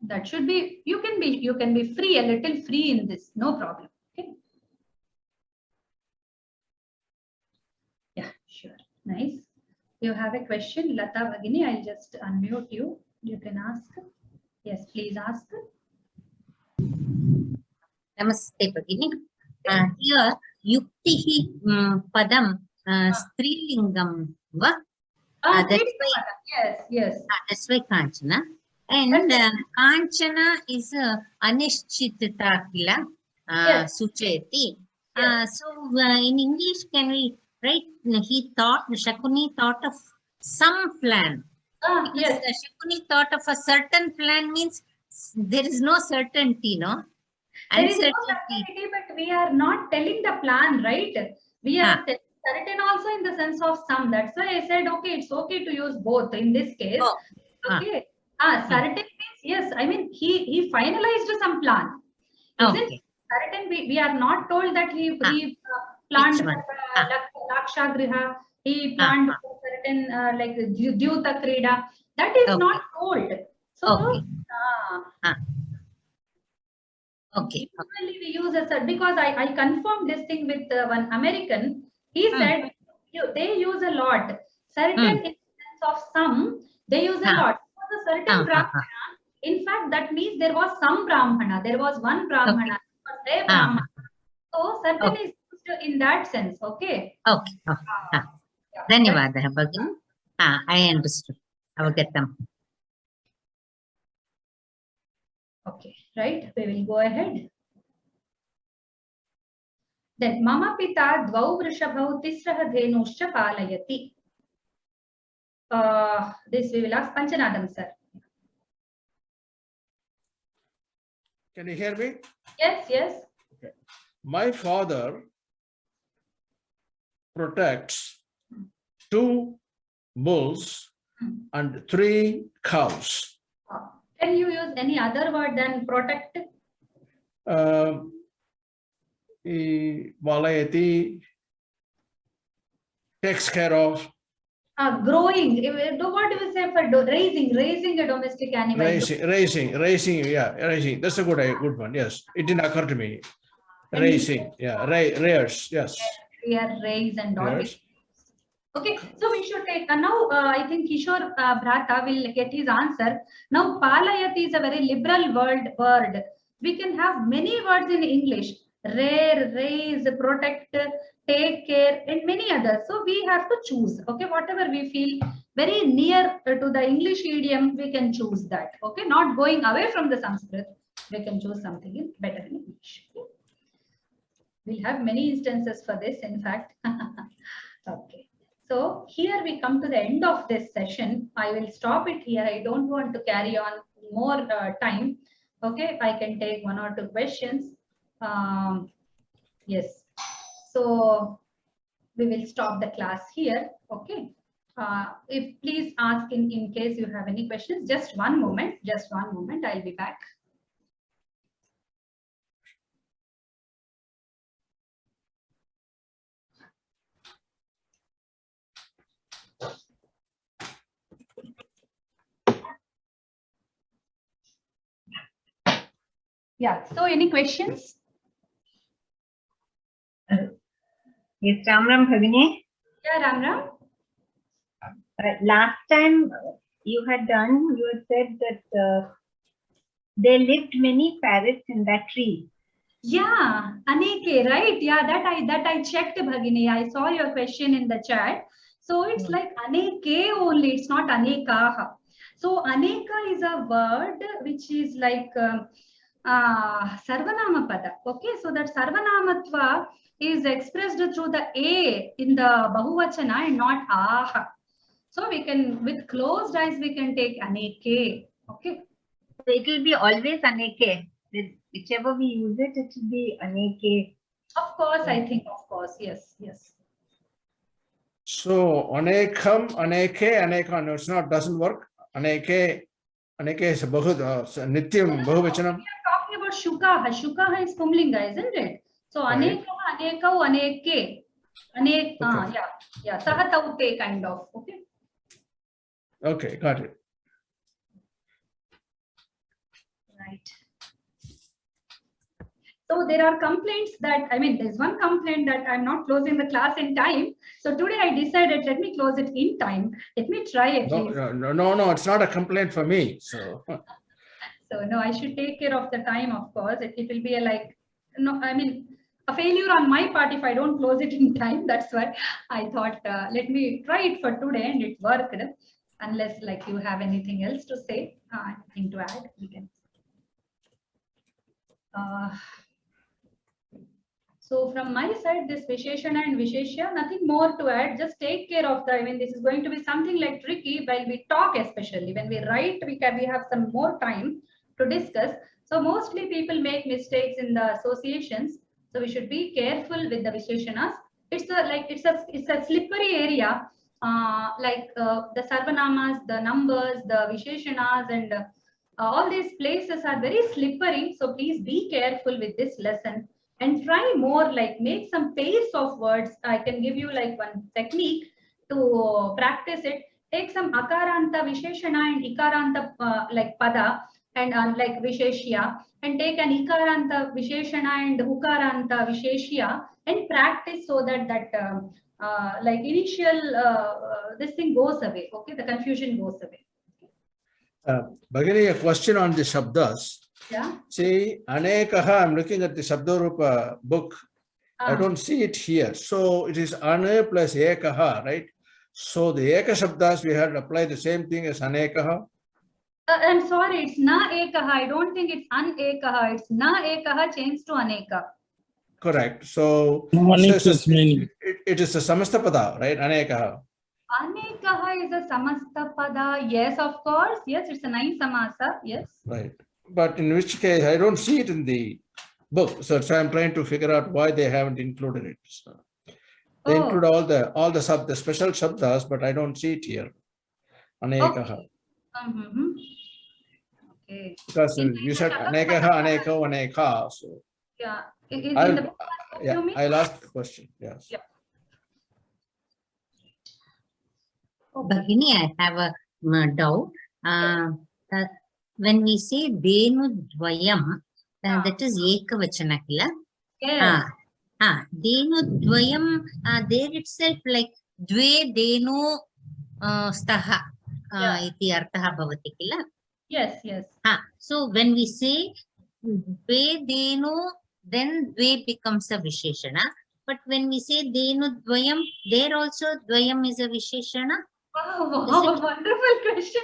that should be, you can be free, a little free in this, no problem. Okay. Yeah, sure. Nice. You have a question, Lata Bhagini? I'll just unmute you. You can ask. Yes, please ask. Namaste, Bhagini. Here, yuktihi padam strilingam va. Yes. That's why Kanchana. And Kanchana is anishchitita kila sucheti. So in English, can we write? Shakuni thought of some plan. Yes. Shakuni thought of a certain plan means there is no certainty, no? There is no certainty, but we are not telling the plan, right? We are certain also in the sense of some. That's why I said, okay, it's okay to use both in this case. Okay. Certain means, yes, I mean, he finalized some plan. Isn't certain? We are not told that he planned Laksha Griha, he planned certain like Dyuta Krida. That is not told. So, usually we use a certain, because I confirmed this thing with one American. He said they use a lot. Certain in the sense of some, they use a lot. For a certain Brahmana, in fact, that means there was some Brahmana. There was one Brahmana. A Brahmana. So certain is used in that sense. Okay. Dhanyavadaha, Bhagini. I understood. Avagatam. Okay, right. We will go ahead. Then Mama Pita Dvau Vrishabhau Tisraha Dhenuscha Palayati. This we will ask Panchanadam, sir. Can you hear me? Yes. Okay. My father protects 2 bulls and 3 cows. Can you use any other word than protect? Valayati takes care of. Growing. What do we say for raising a domestic animal? Raising. Yeah, raising. That's a good one. Yes, it didn't occur to me. Raising. Yeah, rears. Yes. Raise and all. Rears. Okay, so we should take now. I think Kishore Bhrata will get his answer. Now, palayati is a very liberal word. We can have many words in English: rear, raise, protect, take care, and many others. So we have to choose. Okay, whatever we feel very near to the English idiom, we can choose that. Okay, not going away from the Sanskrit, we can choose something better in English. Okay? We'll have many instances for this, in fact. Okay. So here we come to the end of this session. I will stop it here. I don't want to carry on more time. Okay, I can take 1 or 2 questions. Yes. So we will stop the class here. Okay. If please ask in case you have any questions. Just one moment. Just one moment. I'll be back. Yeah, so any questions? Yes, Ram Bhagini. Yeah, Ram. Last time you had said that there lived many parrots in that tree. Yeah, Aneke, right? Yeah, that I checked, Bhagini. I saw your question in the chat. So it's like Aneke only, it's not Anekaha. So Aneka is a word which is like Sarvanama Pada. Okay, so that Sarvanamatva is expressed through the A in the Bahuvachana and not Aha. So we can, with closed eyes, we can take Aneke. Okay. So it will be always Aneke. Whichever we use it, it will be Aneke. Of course, I think, of course, yes, yes. So Anekam, Aneke, Aneka, no, it's not, doesn't work. Aneke is a Nityam, Bahuvachanam. We are talking about Shukaha. Shukaha is Pumlinga, isn't it? So Right. Aneka, Anekau, Aneke. Okay. Yeah, Sahataute kind of. Okay. Okay, got it. Right. So there are complaints that, I mean, there's one complaint that I'm not closing the class in time. So today I decided, let me close it in time. Let me try at least. No, it's not a complaint for me. So. So no, I should take care of the time, of course. It will be a failure on my part if I don't close it in time. That's why I thought, let me try it for today, and it worked. Unless like you have anything else to say, anything to add, we can. So from my side, this Visheshana and Visheshya, nothing more to add. Just take care of the, I mean, this is going to be something like tricky while we talk, especially when we write, we have some more time to discuss. So mostly people make mistakes in the associations. So we should be careful with the Visheshanas. It's a slippery area, the Sarvanamas, the numbers, the Visheshanas, and all these places are very slippery. So please be careful with this lesson. And try more, like make some pairs of words. I can give you like one technique to practice it. Take some akaranta visheshana and ikaranta like pada and like visheshya, and take an ikaranta visheshana and ukaranta visheshya and practice so that like initial this thing goes away. Okay, the confusion goes away. Bhagini, a question on the Shabdas. Yeah. See, Anekaha, I'm looking at the Shabdarupa book. I don't see it here. So it is Ane plus Ekaha, right? So the Eka Shabdas, we have to apply the same thing as Anekaha. I'm sorry, it's Na Ekaha. I don't think it's An Ekaha. It's Na Ekaha changed to Aneka. Correct. So it is a Samastapada, right? Anekaha. Anekaha is a Samastapada. Yes, of course. Yes, it's a 9 samasa. Yes. Right. But in which case, I don't see it in the book. So I'm trying to figure out why they haven't included it. So they include all the special shabdas, but I don't see it here. Anekaha. Okay. Okay. Because In you the said Shataka anekaha, Pataka, aneko, aneka. So yeah. In the book, yeah, you mean? I'll ask the question. Yes. Yeah. Bhagini, I have a doubt. When we say Denu Dvayam, that is Ekavachana, kila? Yes. Denu Dvayam, there itself like Dve Denu Staha iti artha bhavati, kila? Yes, yes. So when we say Dve Denu, then Dve becomes a Visheshana. But when we say Denu Dvayam, there also Dvayam is a Visheshana. Wow, wonderful question.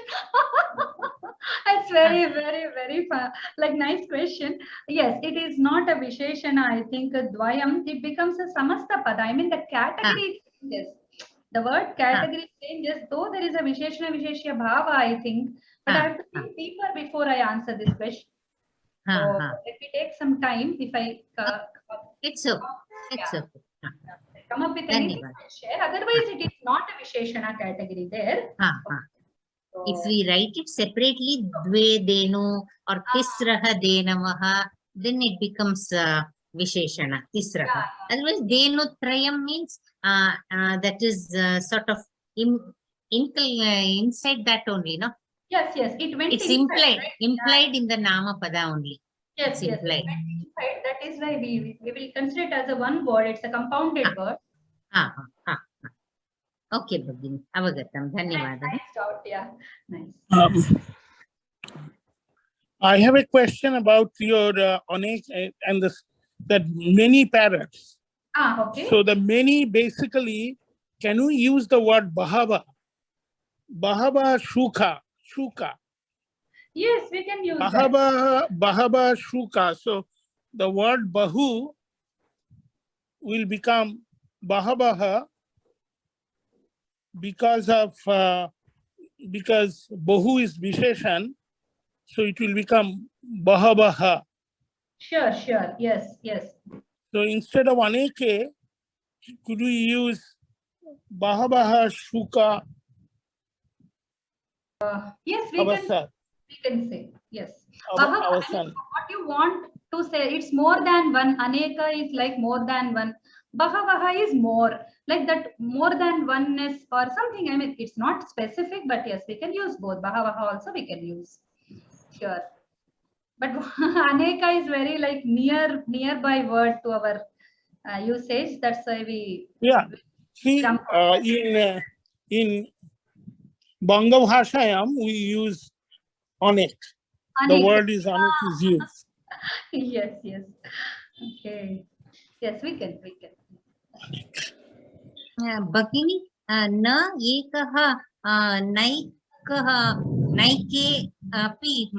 It's very fun. Like nice question. Yes, it is not a Visheshana. I think Dvayam, it becomes a Samasta Pada. I mean the category changes. The word category changes, though there is a Visheshana Visheshya Bhava, I think. But I have to think deeper before I answer this question. So let me take some time. If I it's okay. It's okay. Come up with anything to share. Otherwise, it is not a Visheshana category there. So, if we write it separately, Dve Denu or Tisraha Denavaha, then it becomes Visheshana, Tisraha. Otherwise, Denu Trayam means that is sort of inside that only, no? Yes, it went it's inside, implied in the Nama Pada only. Yes, it's implied. Inside. That is why we will consider it as a one word. It's a compounded word. Okay, Bhagini. Avagatam. Dhanyavada. Nice doubt, yeah. Nice. I have a question about your onek and that many parrots. Okay. So the many basically, can we use the word bahava? Bahava shuka. Yes, we can use Bahava shuka. So the word bahu will become bahavaha because bahu is visheshan, so it will become bahavaha. Sure. Yes. So instead of aneke, could we use bahavaha shuka? Yes, we can say yes. What you want to say, it's more than one. Aneka is like more than one. Bahavaha is more, like that more than oneness or something. I mean, it's not specific, but yes, we can use both. Bahavaha also we can use. Sure. But Aneka is very like nearby word to our usage. That's why we See, in Banga Bhashayam we use onek. The word is onek is used. Yes. Okay. Yes, we can. Bhagini, na ekaha naike api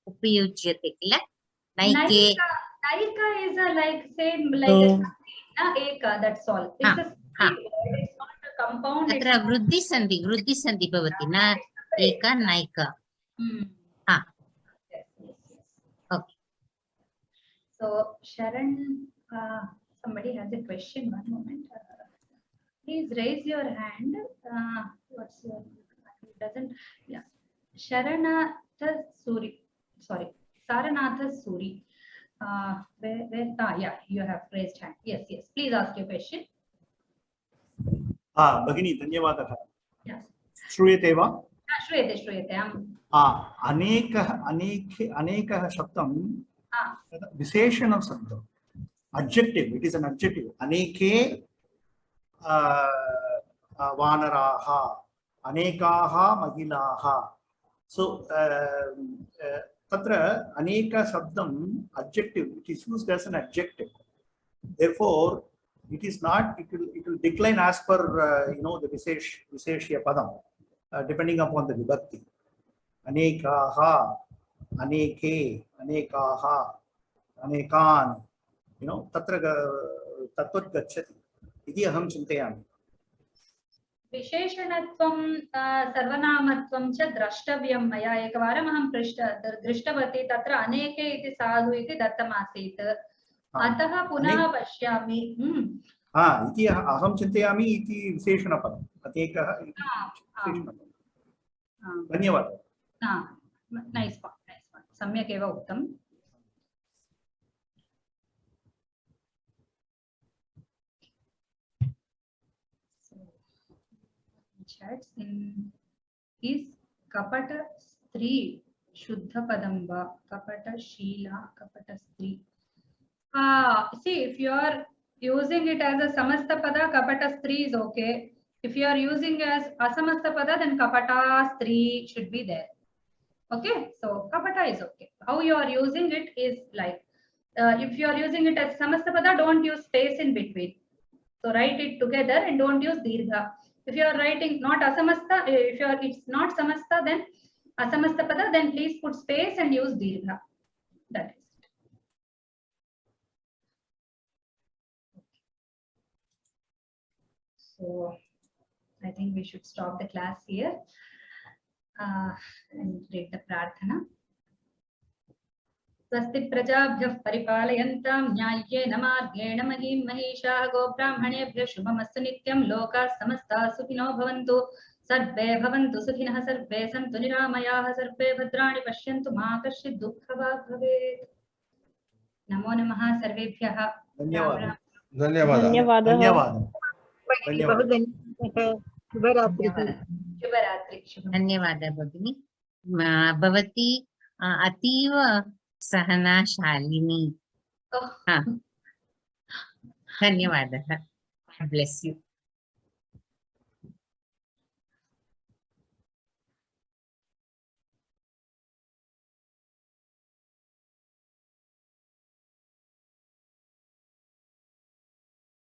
upayujyate kila. Naike. Naika is a like same like a eka. That's all. It's a word. It's not a compound. Atra vruddhi sandhi bhavati na eka naika. Yes. Okay. So Sharon, somebody has a question. One moment. Please raise your hand. What's your? It doesn't. Yeah. Sharanatha Suri. Sorry, Saranatha Suri. Yeah, you have raised hand. Yes. Please ask your question. Bhagini, धन्यवादः. Yes. श्रूयते वा? श्रूयते. अनेकः शब्दं विशेषणं शब्दम्. Adjective. It is an adjective. Aneke vanaraha, anekaha magilaha. So tatra aneka sabdam adjective. It is used as an adjective. Therefore, it is not. It will decline as per the visheshya padam, depending upon the vibhakti. Anekaha, aneke, anekaha, anekan. तत्र तत्वत् गच्छति इति अहं चिन्तयामि. विशेषणत्वं सर्वनामत्वं च द्रष्टव्यं मया एकवारम् अहं दृष्टवती. तत्र अनेके इति साधु इति दत्तमासीत्. अतः पुनः पश्यामि. इति अहं चिन्तयामि इति विशेषणपदम्. अनेकः इति विशेषणपदम्. धन्यवादः. Nice point, nice point. Samyak eva uktam. So, chats in is kapata stri shuddha padam va kapata shila kapata stri. See, if you are using it as a samasta pada, kapata stri is okay. If you are using as asamasta pada, then kapata stri should be there. Okay, so kapata is okay. How you are using it is like, if you are using it as samasta pada, don't use space in between. So write it together and don't use dirgha. If you are writing not asamasta, if you are it's not samasta, then asamasta pada, then please put space and use dirgha. That is. So I think we should stop the class here and read the prarthana. स्वस्ति प्रजाभ्यः परिपालयन्तां न्याय्येन मार्गेण महीं महिषाः गोब्राह्मणेभ्यः शुभमस्तु नित्यं लोकाः समस्ताः सुखिनो भवन्तु सर्वे भवन्तु सुखिनः सर्वे सन्तु निरामयाः सर्वे भद्राणि पश्यन्तु मा कश्चित् दुःखभाग् भवेत् नमो नमः सर्वेभ्यः धन्यवादः धन्यवादः बहु धन्यवादः शुभरात्रिः शुभरात्रि धन्यवादः भगिनी भवती अतीव सहनाशालिनी धन्यवादः God bless you.